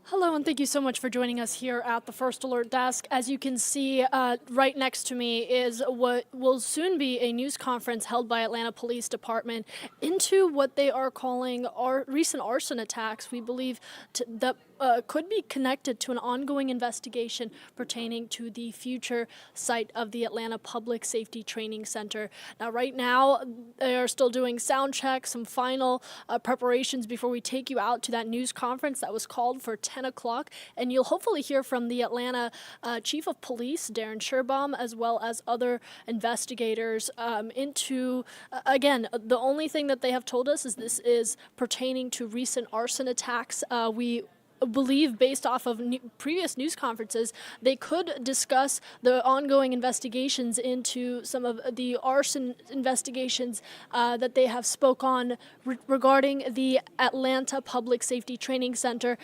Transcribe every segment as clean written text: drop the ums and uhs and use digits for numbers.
Hello, and thank you so much for joining us here at the First Alert Desk. As you can see, right next to me is what will soon be a news conference held by Atlanta Police Department into what they are calling recent arson attacks. We believe that could be connected to an ongoing investigation pertaining to the future site of the Atlanta Public Safety Training Center. Now, right now, they are still doing sound checks, some final preparations before we take you out to that news conference that was called for 10 o'clock. And you'll hopefully hear from the Atlanta Chief of Police, Darren Sherbaum, as well as other investigators again, the only thing that they have told us is this is pertaining to recent arson attacks. We believe, based off of previous news conferences, they could discuss the ongoing investigations into some of the arson investigations that they have spoke on regarding the Atlanta Public Safety Training Center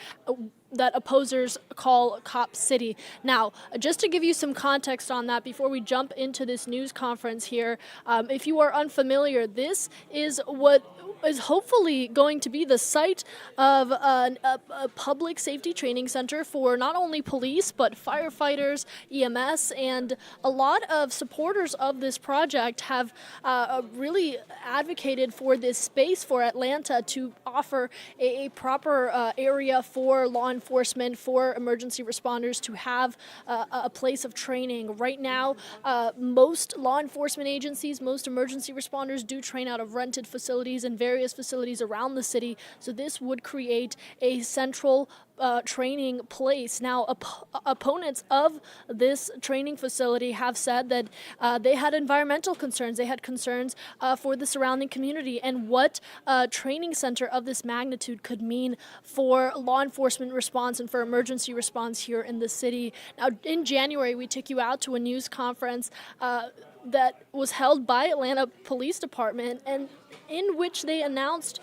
that opposers call Cop City. Now, just to give you some context on that before we jump into this news conference here, if you are unfamiliar, this is what is hopefully going to be the site of a public safety training center for not only police, but firefighters, EMS, and a lot of supporters of this project have really advocated for this space for Atlanta to offer a proper area for law enforcement, for emergency responders to have a place of training. Right now, most law enforcement agencies, most emergency responders do train out of rented facilities and various facilities around the city, so this would create a central training place. Now, opponents of this training facility have said that they had environmental concerns. They had concerns for the surrounding community and what a training center of this magnitude could mean for law enforcement response and for emergency response here in the city. Now, in January, we took you out to a news conference that was held by Atlanta Police Department, and in which they announced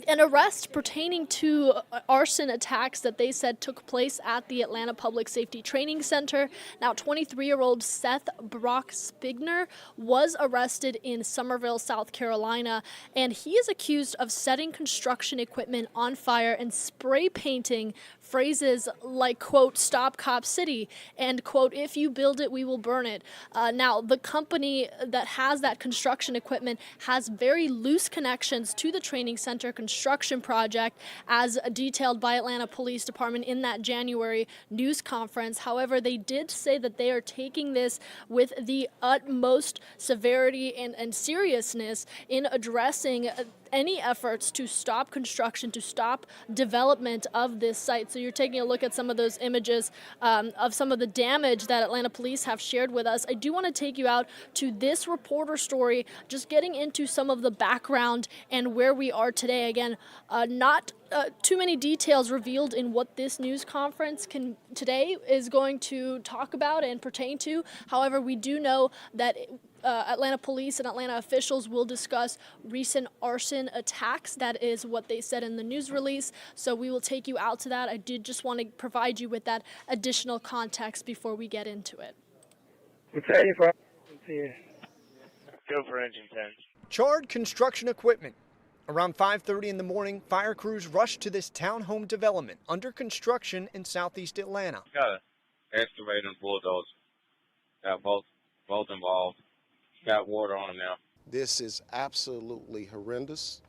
an arrest pertaining to arson attacks that they said took place at the Atlanta Public Safety Training Center. Now, 23-year-old Seth Brock Spigner was arrested in Summerville, South Carolina, and he is accused of setting construction equipment on fire and spray painting phrases like, quote, "Stop Cop City," and, quote, "If you build it, we will burn it." Now, the company that has that construction equipment has very loose connections to the training center construction project, as detailed by Atlanta Police Department in that January news conference. However, they did say that they are taking this with the utmost severity and seriousness in addressing any efforts to stop construction, to stop development of this site. So you're taking a look at some of those images of some of the damage that Atlanta police have shared with us. I do want to take you out to this reporter story, just getting into some of the background and where we are today. Again, not too many details revealed in what this news conference today is going to talk about and pertain to. However, we do know that Atlanta police and Atlanta officials will discuss recent arson attacks. That is what they said in the news release. So we will take you out to that. I did just want to provide you with that additional context before we get into it. We'll tell you for here. Go for engine 10. Charred construction equipment. Around 5:30 in the morning, fire crews rushed to this townhome development under construction in southeast Atlanta. Got an excavator and bulldozer. Got both involved. Got water on them now. This is absolutely horrendous,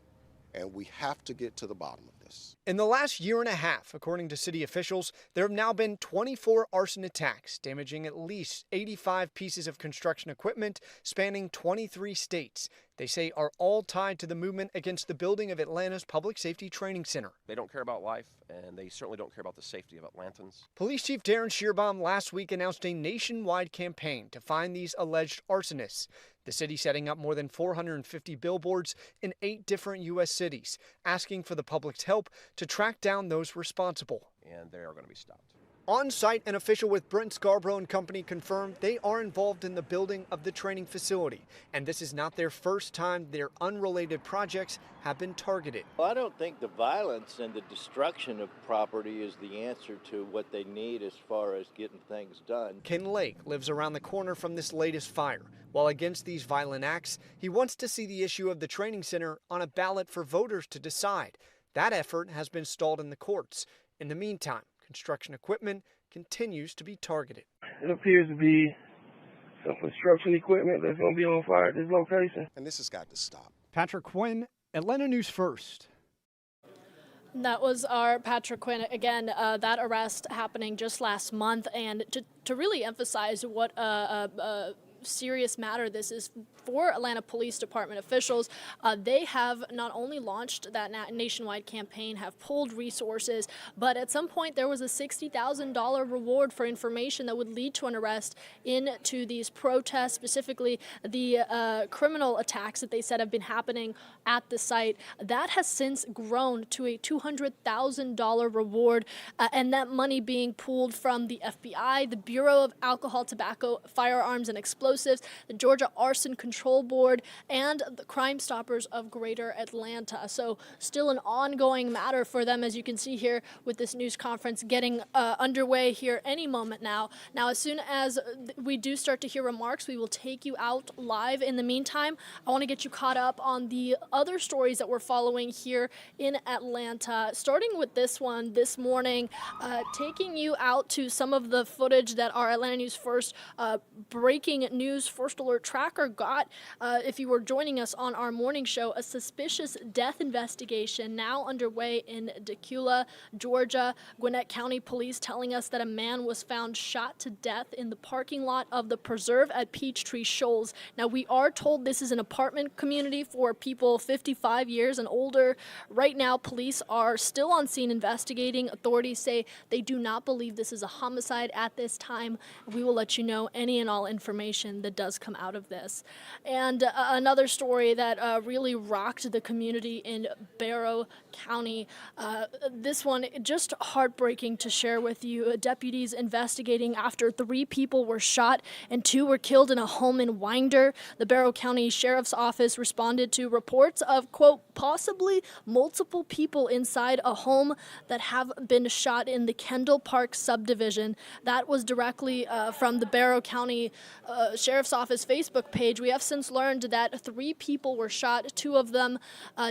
and we have to get to the bottom of this. In the last year and a half, according to city officials, there have now been 24 arson attacks, damaging at least 85 pieces of construction equipment spanning 23 states. They say are all tied to the movement against the building of Atlanta's Public Safety Training Center. They don't care about life, and they certainly don't care about the safety of Atlantans. Police Chief Darren Sherbaum last week announced a nationwide campaign to find these alleged arsonists. The city setting up more than 450 billboards in 8 different U.S. cities, asking for the public's help to track down those responsible. And they are going to be stopped. On site, an official with Brent Scarborough and Company confirmed they are involved in the building of the training facility, and this is not their first time their unrelated projects have been targeted. Well, I don't think the violence and the destruction of property is the answer to what they need as far as getting things done. Ken Lake lives around the corner from this latest fire. While against these violent acts, he wants to see the issue of the training center on a ballot for voters to decide. That effort has been stalled in the courts. In the meantime, construction equipment continues to be targeted. It appears to be some construction equipment that's going to be on fire at this location. And this has got to stop. Patrick Quinn, Atlanta News First. That was our Patrick Quinn. Again, that arrest happening just last month. And to really emphasize what a serious matter this is for Atlanta Police Department officials, they have not only launched that nationwide campaign, have pulled resources, but at some point there was a $60,000 reward for information that would lead to an arrest into these protests, specifically the criminal attacks that they said have been happening at the site. That has since grown to a $200,000 reward, and that money being pooled from the FBI, the Bureau of Alcohol, Tobacco, Firearms, and Explosives, the Georgia Arson Control Board, and the Crime Stoppers of Greater Atlanta. So still an ongoing matter for them, as you can see here with this news conference getting underway here any moment now. Now, as soon as we do start to hear remarks, we will take you out live. In the meantime, I want to get you caught up on the other stories that we're following here in Atlanta, starting with this one this morning, taking you out to some of the footage that our Atlanta News First breaking news First Alert tracker got. If you were joining us on our morning show, a suspicious death investigation now underway in Decula, Georgia. Gwinnett County Police telling us that a man was found shot to death in the parking lot of the Preserve at Peachtree Shoals. Now, we are told this is an apartment community for people 55 years and older. Right now, police are still on scene investigating. Authorities say they do not believe this is a homicide at this time. We will let you know any and all information that does come out of this. And another story that really rocked the community in Barrow County. This one just heartbreaking to share with you. Deputies investigating after 3 people were shot and 2 were killed in a home in Winder. The Barrow County Sheriff's Office responded to reports of, quote, possibly multiple people inside a home that have been shot in the Kendall Park subdivision. That was directly from the Barrow County Sheriff's Office Facebook page. We have since learned that 3 people were shot. 2 of them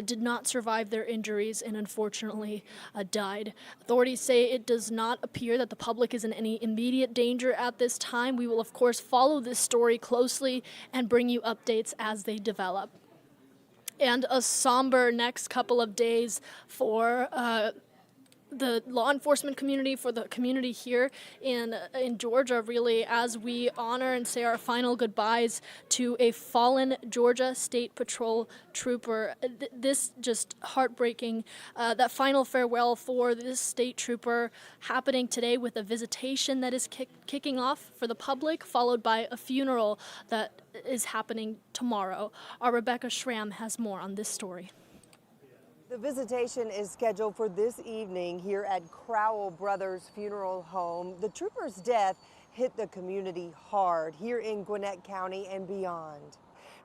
did not survive their injuries and unfortunately died. Authorities say it does not appear that the public is in any immediate danger at this time. We will, of course, follow this story closely and bring you updates as they develop. And a somber next couple of days for the law enforcement community, for the community here in Georgia, really, as we honor and say our final goodbyes to a fallen Georgia State Patrol trooper. This just heartbreaking, that final farewell for this state trooper happening today with a visitation that is kicking off for the public, followed by a funeral that is happening tomorrow. Our Rebecca Schramm has more on this story. The visitation is scheduled for this evening here at Crowell Brothers Funeral Home. The trooper's death hit the community hard here in Gwinnett County and beyond.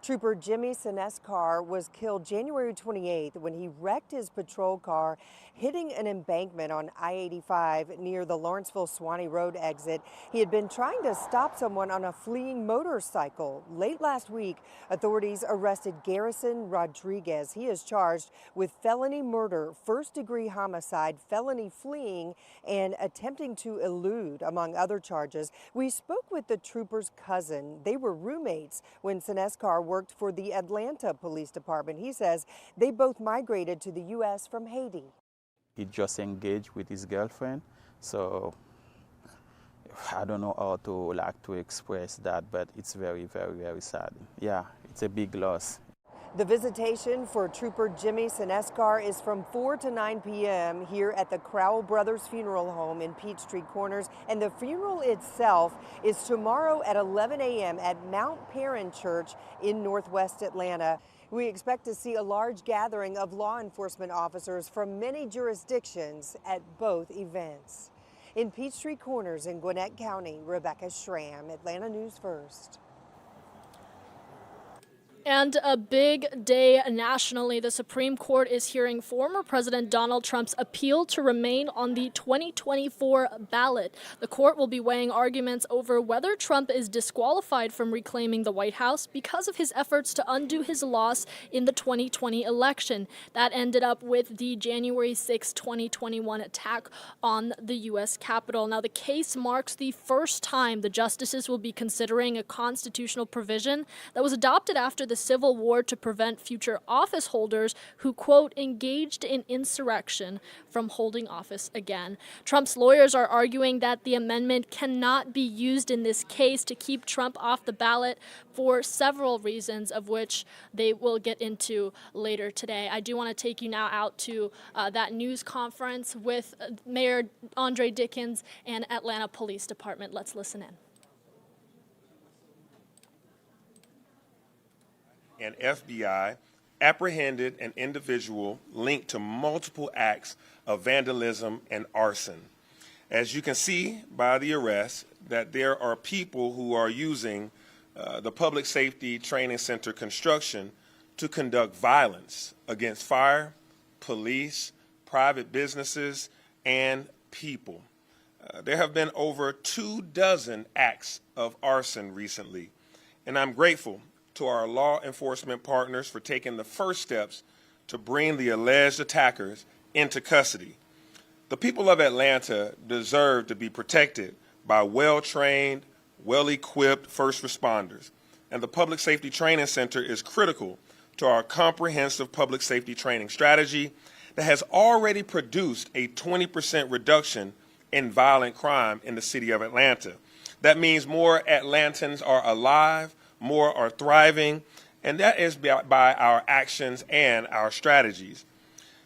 Trooper Jimmy Sineskar was killed January 28th when he wrecked his patrol car hitting an embankment on I-85 near the Lawrenceville-Swanee Road exit. He had been trying to stop someone on a fleeing motorcycle. Late last week, authorities arrested Garrison Rodriguez. He is charged with felony murder, first-degree homicide, felony fleeing, and attempting to elude, among other charges. We spoke with the trooper's cousin. They were roommates when Sineskar worked for the Atlanta Police Department. He says they both migrated to the U.S. from Haiti. He just engaged with his girlfriend, so I don't know how to express that, but it's very, very, very sad. Yeah, it's a big loss. The visitation for Trooper Jimmy Sineskar is from 4 to 9 p.m. here at the Crowell Brothers Funeral Home in Peachtree Corners, and the funeral itself is tomorrow at 11 a.m. at Mount Perrin Church in Northwest Atlanta. We expect to see a large gathering of law enforcement officers from many jurisdictions at both events. In Peachtree Corners in Gwinnett County, Rebecca Schramm, Atlanta News First. And a big day nationally. The Supreme Court is hearing former President Donald Trump's appeal to remain on the 2024 ballot. The court will be weighing arguments over whether Trump is disqualified from reclaiming the White House because of his efforts to undo his loss in the 2020 election. That ended up with the January 6, 2021 attack on the U.S. Capitol. Now, the case marks the first time the justices will be considering a constitutional provision that was adopted after the Civil War to prevent future office holders who, quote, engaged in insurrection from holding office again. Trump's lawyers are arguing that the amendment cannot be used in this case to keep Trump off the ballot for several reasons, of which they will get into later today. I do want to take you now out to that news conference with Mayor Andre Dickens and Atlanta Police Department. Let's listen in. And FBI apprehended an individual linked to multiple acts of vandalism and arson. As you can see by the arrest, that there are people who are using the Public Safety Training Center construction to conduct violence against fire, police, private businesses, and people. There have been over 24 acts of arson recently, and I'm grateful to our law enforcement partners for taking the first steps to bring the alleged attackers into custody. The people of Atlanta deserve to be protected by well-trained, well-equipped first responders, and the Public Safety Training Center is critical to our comprehensive public safety training strategy that has already produced a 20% reduction in violent crime in the city of Atlanta. That means more Atlantans are alive, more are thriving, and that is by our actions and our strategies.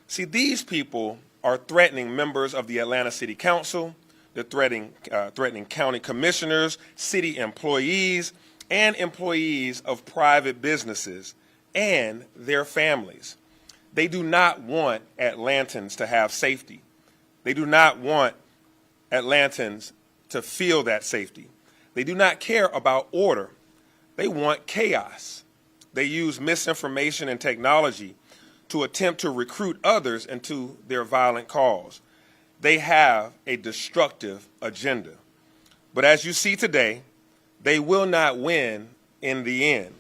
See, these people are threatening members of the Atlanta City Council, they're threatening county commissioners, city employees, and employees of private businesses and their families. They do not want Atlantans to have safety. They do not want Atlantans to feel that safety. They do not care about order. They want chaos. They use misinformation and technology to attempt to recruit others into their violent cause. They have a destructive agenda. But as you see today, they will not win in the end.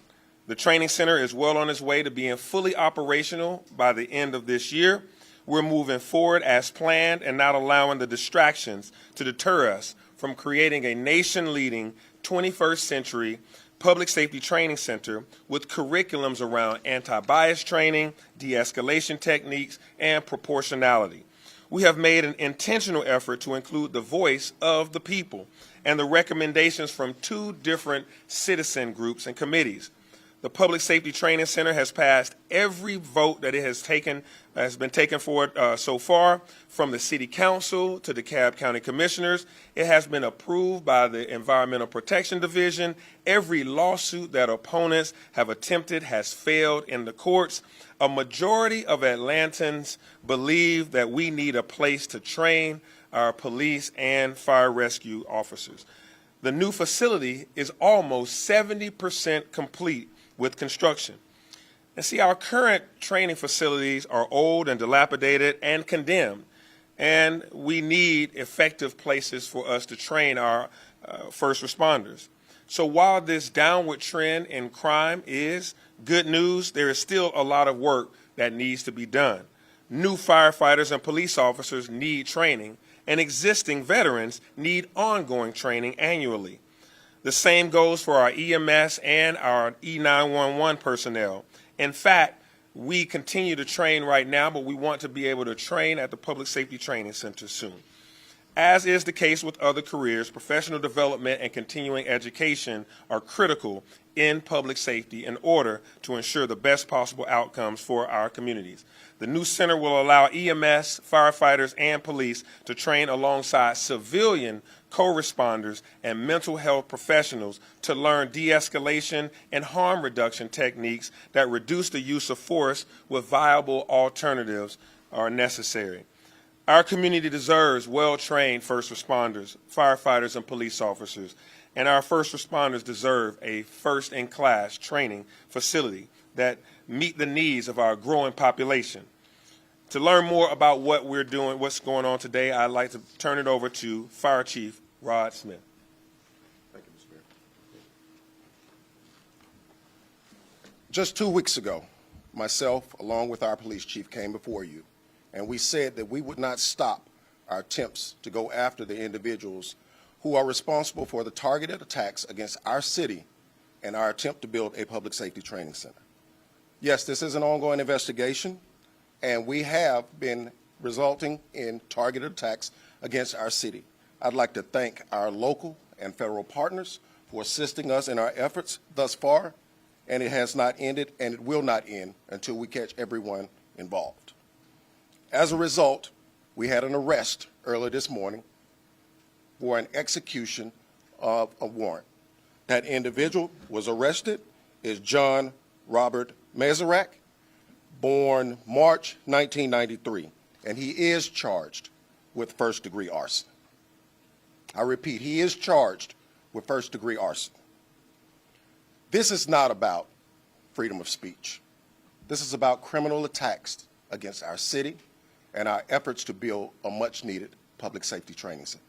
The training center is well on its way to being fully operational by the end of this year. We're moving forward as planned and not allowing the distractions to deter us from creating a nation-leading 21st century public safety training center with curriculums around anti-bias training, de-escalation techniques, and proportionality. We have made an intentional effort to include the voice of the people and the recommendations from 2 different citizen groups and committees. The Public Safety Training Center has passed every vote that it has been taken for it so far, from the City Council to the DeKalb County Commissioners. It has been approved by the Environmental Protection Division. Every lawsuit that opponents have attempted has failed in the courts. A majority of Atlantans believe that we need a place to train our police and fire rescue officers. The new facility is almost 70% complete with construction. And see, our current training facilities are old and dilapidated and condemned, and we need effective places for us to train our first responders. So while this downward trend in crime is good news, there is still a lot of work that needs to be done. New firefighters and police officers need training, and existing veterans need ongoing training annually. The same goes for our EMS and our E911 personnel. In fact, we continue to train right now, but we want to be able to train at the Public Safety Training Center soon. As is the case with other careers, professional development and continuing education are critical in public safety in order to ensure the best possible outcomes for our communities. The new center will allow EMS, firefighters, and police to train alongside civilian co-responders and mental health professionals to learn de-escalation and harm reduction techniques that reduce the use of force with viable alternatives are necessary. Our community deserves well-trained first responders, firefighters, and police officers. and our first responders deserve a first-in-class training facility that meet the needs of our growing population. To learn more about what we're doing, what's going on today, I'd like to turn it over to Fire Chief Rod Smith. Thank you, Mr. Mayor. Just 2 weeks ago, myself, along with our police chief, came before you, and we said that we would not stop our attempts to go after the individuals who are responsible for the targeted attacks against our city and our attempt to build a public safety training center. Yes, this is an ongoing investigation, and we have been resulting in targeted attacks against our city. I'd like to thank our local and federal partners for assisting us in our efforts thus far, and it has not ended, and it will not end until we catch everyone involved. As a result, we had an arrest earlier this morning for an execution of a warrant. That individual was arrested is John Robert Mazarak, born March 1993, and he is charged with first-degree arson. I repeat, he is charged with first-degree arson. This is not about freedom of speech. This is about criminal attacks against our city and our efforts to build a much-needed public safety training center.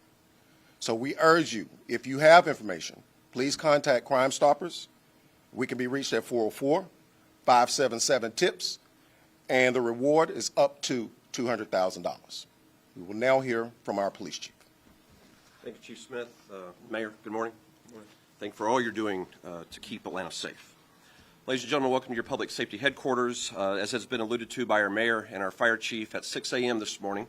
So we urge you, if you have information, please contact Crime Stoppers. We can be reached at 404-577-TIPS, and the reward is up to $200,000. We will now hear from our police chief. Thank you, Chief Smith. Mayor, good morning. Good morning. Thank you for all you're doing to keep Atlanta safe. Ladies and gentlemen, welcome to your public safety headquarters. As has been alluded to by our mayor and our fire chief, at 6 a.m. this morning,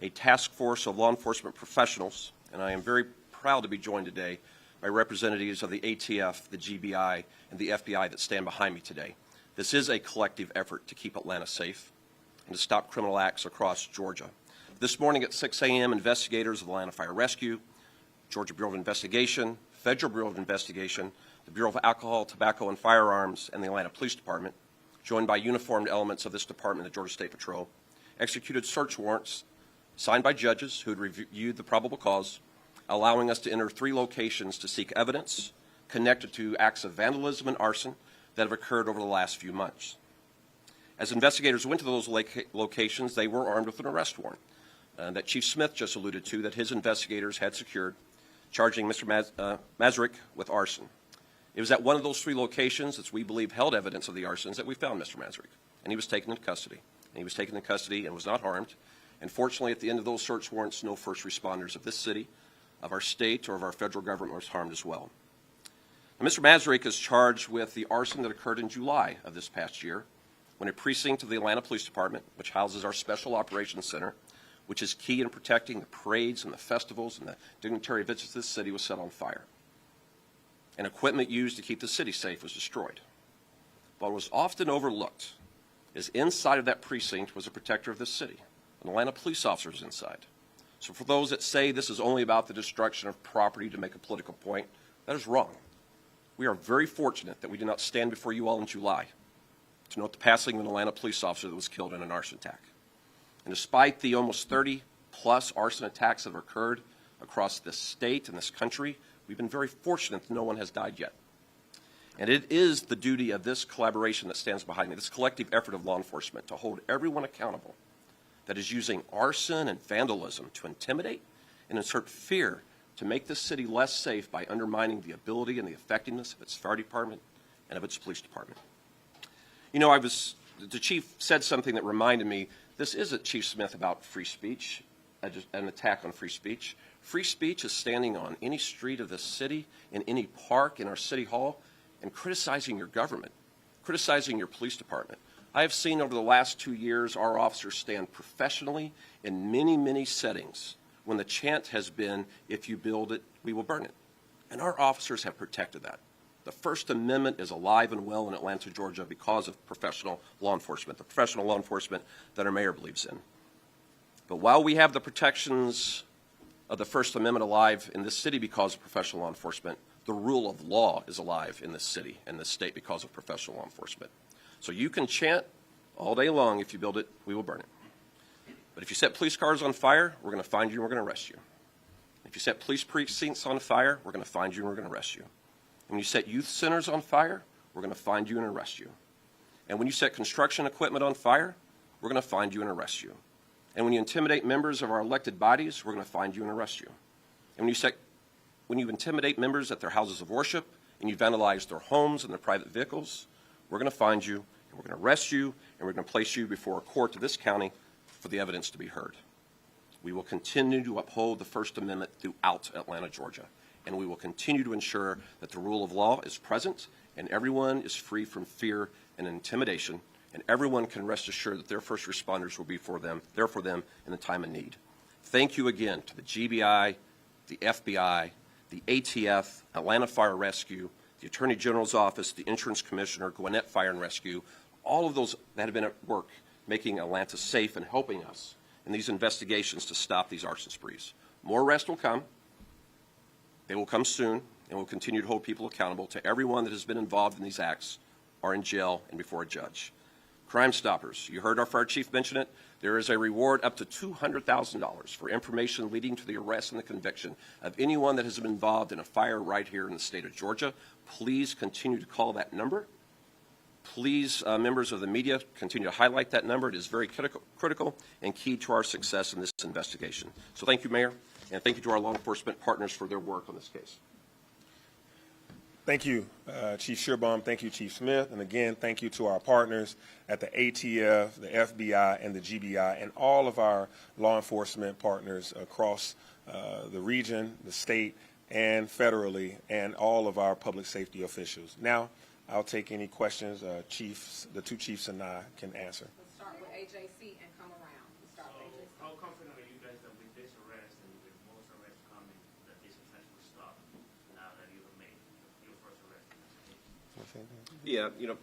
a task force of law enforcement professionals, and I am very proud to be joined today by representatives of the ATF, the GBI, and the FBI that stand behind me today. This is a collective effort to keep Atlanta safe and to stop criminal acts across Georgia. This morning at 6 a.m., investigators of the Atlanta Fire Rescue, Georgia Bureau of Investigation, Federal Bureau of Investigation, the Bureau of Alcohol, Tobacco, and Firearms, and the Atlanta Police Department, joined by uniformed elements of this department, the Georgia State Patrol, executed search warrants signed by judges who had reviewed the probable cause, allowing us to enter 3 locations to seek evidence connected to acts of vandalism and arson that have occurred over the last few months. As investigators went to those locations, they were armed with an arrest warrant that Chief Smith just alluded to, that his investigators had secured, charging Mr. Mazarak with arson. It was at one of those 3 locations that we believe held evidence of the arsons that we found Mr. Mazarak, and he was taken into custody. And he was taken into custody and was not harmed. And fortunately, at the end of those search warrants, no first responders of this city, of our state, or of our federal government was harmed as well. Now, Mr. Mazarak is charged with the arson that occurred in July of this past year, when a precinct of the Atlanta Police Department, which houses our Special Operations Center, which is key in protecting the parades and the festivals and the dignitary visits to this city, was set on fire. And equipment used to keep the city safe was destroyed. What was often overlooked is inside of that precinct was a protector of this city. An Atlanta police officer was inside. So for those that say this is only about the destruction of property to make a political point, that is wrong. We are very fortunate that we did not stand before you all in July to note the passing of an Atlanta police officer that was killed in an arson attack. And despite the almost 30-plus arson attacks that have occurred across this state and this country, we've been very fortunate that no one has died yet. And it is the duty of this collaboration that stands behind me, this collective effort of law enforcement, to hold everyone accountable that is using arson and vandalism to intimidate and insert fear to make this city less safe by undermining the ability and the effectiveness of its fire department and of its police department. You know, the chief said something that reminded me, this isn't, Chief Smith, about free speech, an attack on free speech. Free speech is standing on any street of this city, in any park, in our city hall, and criticizing your government, criticizing your police department. I have seen over the last 2 years our officers stand professionally in many, many settings when the chant has been, if you build it, we will burn it. And our officers have protected that. The First Amendment is alive and well in Atlanta, Georgia, because of professional law enforcement, the professional law enforcement that our mayor believes in. But while we have the protections of the First Amendment alive in this city because of professional law enforcement, the rule of law is alive in this city and this state because of professional law enforcement. So you can chant all day long, if you build it, we will burn it. But if you set police cars on fire, we're going to find you and we're going to arrest you. If If you set police precincts on fire, we're going to find you and we're going to arrest you. And when you set youth centers on fire, we're going to find you and arrest you. And when you set construction equipment on fire, we're going to find you and arrest you. And when you intimidate members of our elected bodies, we're going to find you and arrest you. And when you intimidate members at their houses of worship and you vandalize their homes and their private vehicles, we're going to find you and we're going to arrest you and we're going to place you before a court of this county for the evidence to be heard. We will continue to uphold the First Amendment throughout Atlanta, Georgia, and we will continue to ensure that the rule of law is present and everyone is free from fear and intimidation, and everyone can rest assured that their first responders will be there for them in the time of need. Thank you again to the GBI, the FBI, the ATF, Atlanta Fire Rescue, the Attorney General's Office, the Insurance Commissioner, Gwinnett Fire and Rescue, all of those that have been at work making Atlanta safe and helping us in these investigations to stop these arson sprees. More arrests will come. They will come soon, and we'll continue to hold people accountable. To everyone that has been involved in these acts are in jail and before a judge. Crime Stoppers, you heard our fire chief mention it. There is a reward up to $200,000 for information leading to the arrest and the conviction of anyone that has been involved in a fire right here in the state of Georgia. Please continue to call that number. Please, members of the media, continue to highlight that number. It is very critical and key to our success in this investigation. So thank you, Mayor, and thank you to our law enforcement partners for their work on this case. Thank you, Chief Shearbaum. Thank you, Chief Smith. And again, thank you to our partners at the ATF, the FBI, and the GBI, and all of our law enforcement partners across the region, the state, and federally, and all of our public safety officials. Now, I'll take any questions the two chiefs and I can answer. Let's start with AJC and come around. Let's start with AJC. How confident are you guys that with this arrest and with most arrests coming, that this offense will stop now that you have made your first arrest? Yeah, you know,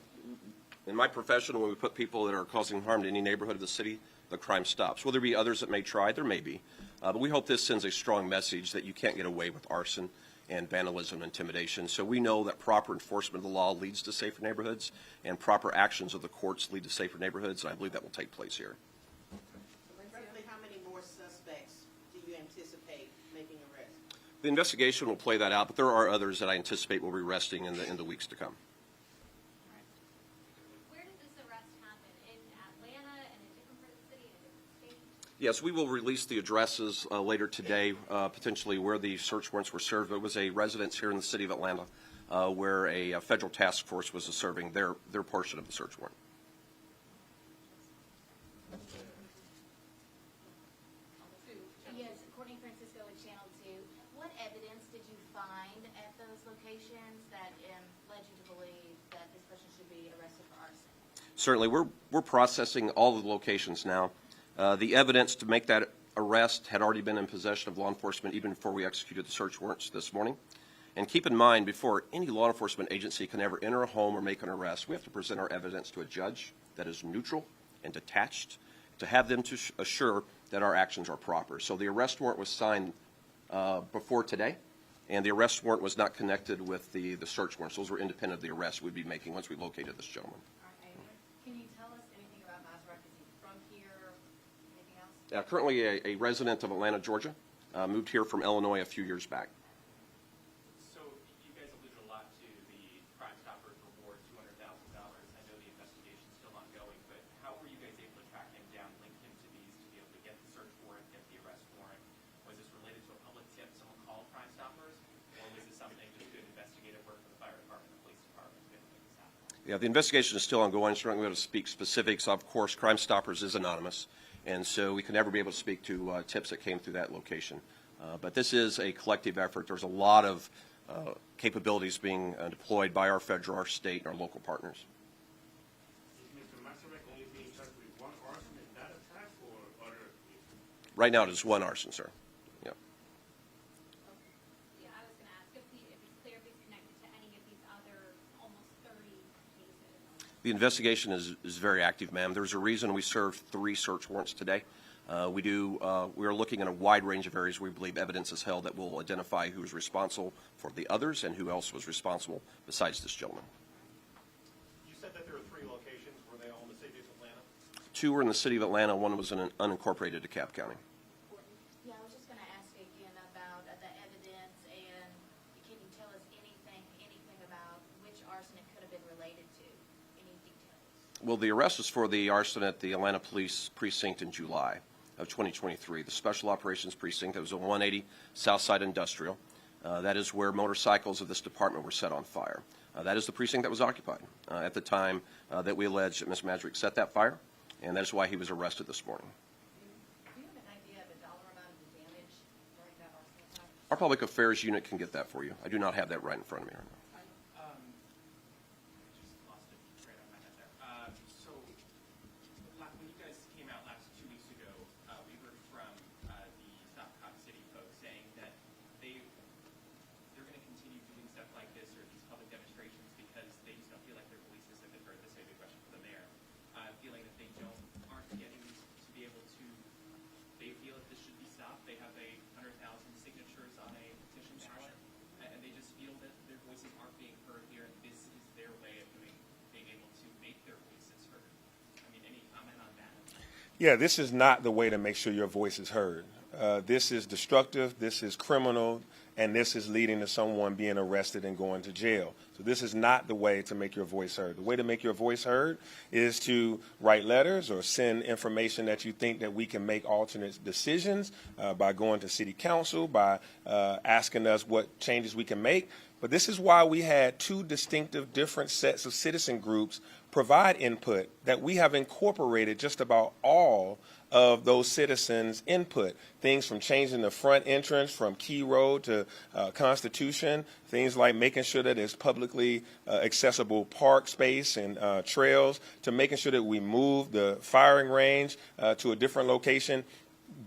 in my profession, when we put people that are causing harm to any neighborhood of the city, the crime stops. Will there be others that may try? There may be. But we hope this sends a strong message that you can't get away with arson and vandalism and intimidation. So we know that proper enforcement of the law leads to safer neighborhoods, and proper actions of the courts lead to safer neighborhoods, and I believe that will take place here. Roughly how many more suspects do you anticipate making arrests? The investigation will play that out, but there are others that I anticipate will be arresting in the weeks to come. Where did this arrest happen? In Atlanta and a different part of the city, in a different state? Yes, we will release the addresses later today, potentially where the search warrants were served. It was a residence here in the city of Atlanta where a federal task force was serving their portion of the search warrant. Yes, according to Francisco and Channel 2, what evidence did you find at those locations that led you to believe that this person should be arrested for arson? Certainly, we're processing all of the locations now. The evidence to make that arrest had already been in possession of law enforcement even before we executed the search warrants this morning. And keep in mind, before any law enforcement agency can ever enter a home or make an arrest, we have to present our evidence to a judge that is neutral and detached to have them to assure that our actions are proper. So the arrest warrant was signed before today, and the arrest warrant was not connected with the search warrants. Those were independent of the arrest we'd be making once we located this gentleman. Can you tell us anything about Mazarek? Is he from here? Anything else? Currently a resident of Atlanta, Georgia, moved here from Illinois a few years back. So you guys alluded a lot to the Crime Stoppers reward, $200,000. I know the investigation is still ongoing, but how were you guys able to track him down, link him to these to be able to get the search warrant, get the arrest warrant? Was this related to a public tip? Someone called Crime Stoppers? Or was this something just good investigative work from the fire department, the police department to be able to make this happen? Yeah, the investigation is still ongoing. So we're not going to be able to speak specifics. Of course, Crime Stoppers is anonymous, and so we can never be able to speak to tips that came through that location. But this is a collective effort. There's a lot of capabilities being deployed by our federal, our state, and our local partners. Is Mr. Mazarek only being charged with one arson in that attack or other? Right now, it is one arson, sir. Yeah. Yeah, I was going to ask if it's clear if he's connected to any of these other almost 30 cases. The investigation is very active, ma'am. There's a reason we served 3 search warrants today. We are looking in a wide range of areas where we believe evidence is held that will identify who is responsible for the others and who else was responsible besides this gentleman. You said that there were 3 locations. Were they all in the city of Atlanta? 2 were in the city of Atlanta. 1 was in an unincorporated DeKalb County. Yeah, I was just going to ask again about the Well, the arrest was for the arson at the Atlanta Police Precinct in July of 2023, the Special Operations Precinct. That was on 180 Southside Industrial. That is where motorcycles of this department were set on fire. That is the precinct that was occupied at the time that we allege that Mr. Mazurek set that fire, and that is why he was arrested this morning. Do you have an idea of the dollar amount of the damage during that arson attack? Our Public Affairs unit can get that for you. I do not have that right in front of me right now. Just lost it right on my head there. So when you guys came out last 2 weeks ago, we heard from the Stop Cop City folks saying that they're going to continue doing stuff like this or these public demonstrations because they just don't feel like their voices have been heard. This may be a question for the mayor. Feeling that they aren't getting to be able to, they feel that this should be stopped. They have 100,000 signatures on a petition ballot, and they just feel that their voices aren't being heard here, and this is their way of being able to make their voices heard. I mean, any comment on that? Yeah, this is not the way to make sure your voice is heard. This is destructive, this is criminal, and this is leading to someone being arrested and going to jail. So this is not the way to make your voice heard. The way to make your voice heard is to write letters or send information that you think that we can make alternate decisions by going to city council, by asking us what changes we can make. But this is why we had two distinctive different sets of citizen groups provide input that we have incorporated just about all of those citizens' input. Things from changing the front entrance from Key Road to Constitution, things like making sure that there's publicly accessible park space and trails, to making sure that we move the firing range to a different location.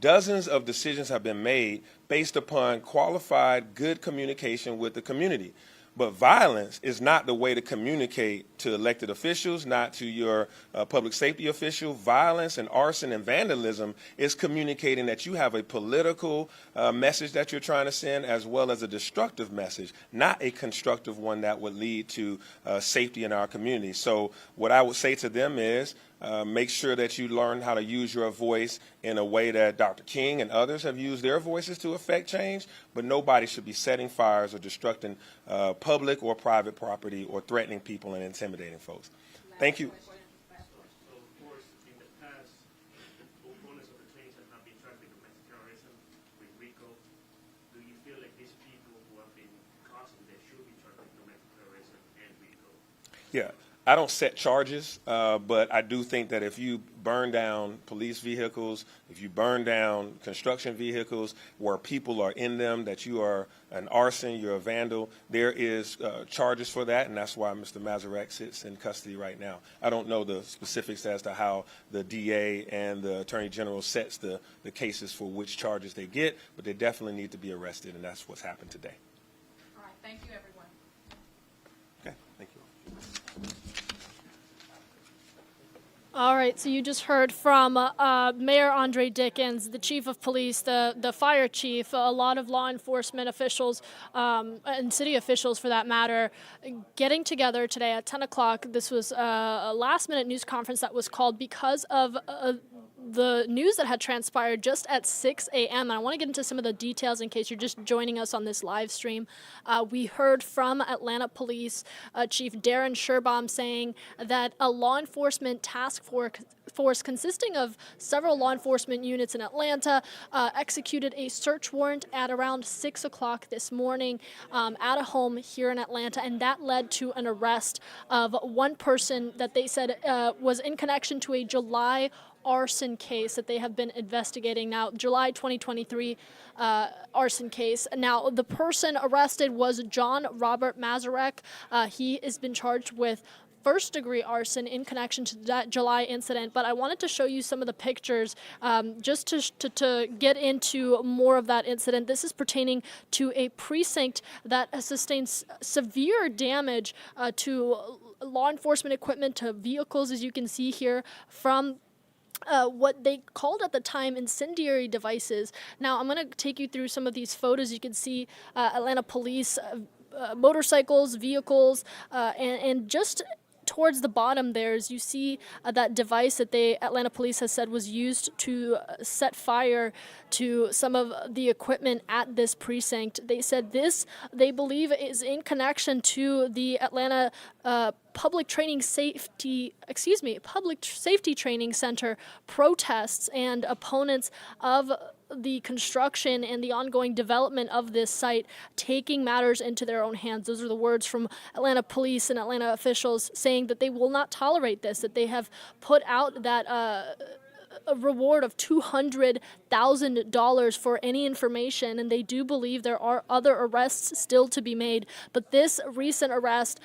Dozens of decisions have been made based upon qualified, good communication with the community. But violence is not the way to communicate to elected officials, not to your public safety official. Violence and arson and vandalism is communicating that you have a political message that you're trying to send, as well as a destructive message, not a constructive one that would lead to safety in our community. So what I would say to them is, make sure that you learn how to use your voice in a way that Dr. King and others have used their voices to affect change, but nobody should be setting fires or destructing public or private property or threatening people and intimidating folks. Thank you. So, of course, in the past, opponents of the Clinton have been charged with domestic terrorism, with RICO. Do you feel like these people who have been causing this should be charged with domestic terrorism and RICO? Yeah. I don't set charges, but I do think that if you burn down police vehicles, if you burn down construction vehicles where people are in them, that you are an arson, you're a vandal, there is charges for that, and that's why Mr. Mazurek sits in custody right now. I don't know the specifics as to how the DA and the Attorney General sets the cases for which charges they get, but they definitely need to be arrested, and that's what's happened today. All right, thank you, everyone. Okay, thank you. All right, so you just heard from Mayor Andre Dickens, the chief of police, the fire chief, a lot of law enforcement officials and city officials, for that matter, getting together today at 10 o'clock. This was a last-minute news conference that was called because of the news that had transpired just at 6 a.m. And I want to get into some of the details in case you're just joining us on this live stream. We heard from Atlanta Police Chief Darren Sherbaum saying that a law enforcement task force consisting of several law enforcement units in Atlanta executed a search warrant at around 6 o'clock this morning at a home here in Atlanta, and that led to an arrest of one person that they said was in connection to a July arson case that they have been investigating now, July 2023 arson case. Now, the person arrested was John Robert Mazurek. He has been charged with first-degree arson in connection to that July incident, but I wanted to show you some of the pictures just to get into more of that incident. This is pertaining to a precinct that has sustained severe damage to law enforcement equipment, to vehicles, as you can see here, from what they called at the time incendiary devices. Now, I'm going to take you through some of these photos. You can see Atlanta police motorcycles, vehicles, and just towards the bottom there, as you see that device that Atlanta Police has said was used to set fire to some of the equipment at this precinct. They said this, they believe, is in connection to the Atlanta public safety training center protests and opponents of the construction and the ongoing development of this site taking matters into their own hands. Those are the words from Atlanta police and Atlanta officials saying that they will not tolerate this, that they have put out that a reward of $200,000 for any information, and they do believe there are other arrests still to be made. But this recent arrest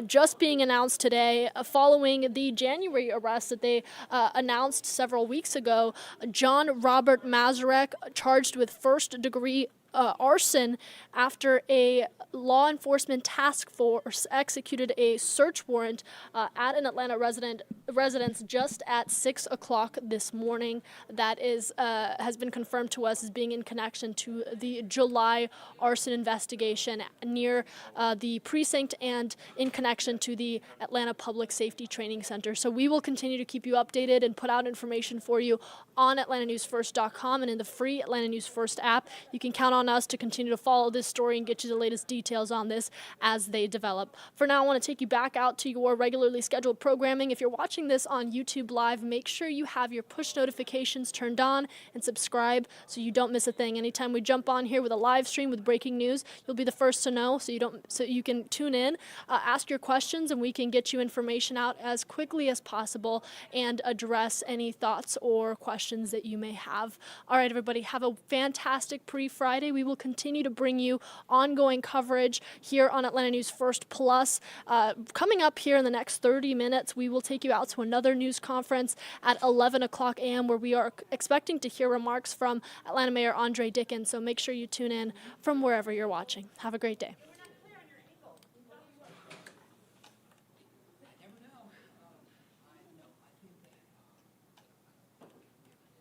just being announced today, following the January arrest that they announced several weeks ago, John Robert Mazurek charged with first-degree arson after a law enforcement task force executed a search warrant at an Atlanta residence just at 6 o'clock this morning. That is has been confirmed to us as being in connection to the July arson investigation near the precinct and in connection to the Atlanta Public Safety Training Center. So we will continue to keep you updated and put out information for you on AtlantaNewsFirst.com and in the free Atlanta News First app. You can count on us to continue to follow this story and get you the latest details on this as they develop. For now, I want to take you back out to your regularly scheduled programming. If you're watching this on YouTube Live, make sure you have your push notifications turned on and subscribe so you don't miss a thing. Anytime we jump on here with a live stream with breaking news, you'll be the first to know, so you can tune in, ask your questions, and we can get you information out as quickly as possible and address any thoughts or questions that you may have. All right, everybody, have a fantastic pre-Friday. We will continue to bring you ongoing coverage here on Atlanta News First Plus. Coming up here in the next 30 minutes, we will take you out to another news conference at 11 o'clock a.m. where we are expecting to hear remarks from Atlanta Mayor Andre Dickens. So make sure you tune in from wherever you're watching. Have a great day.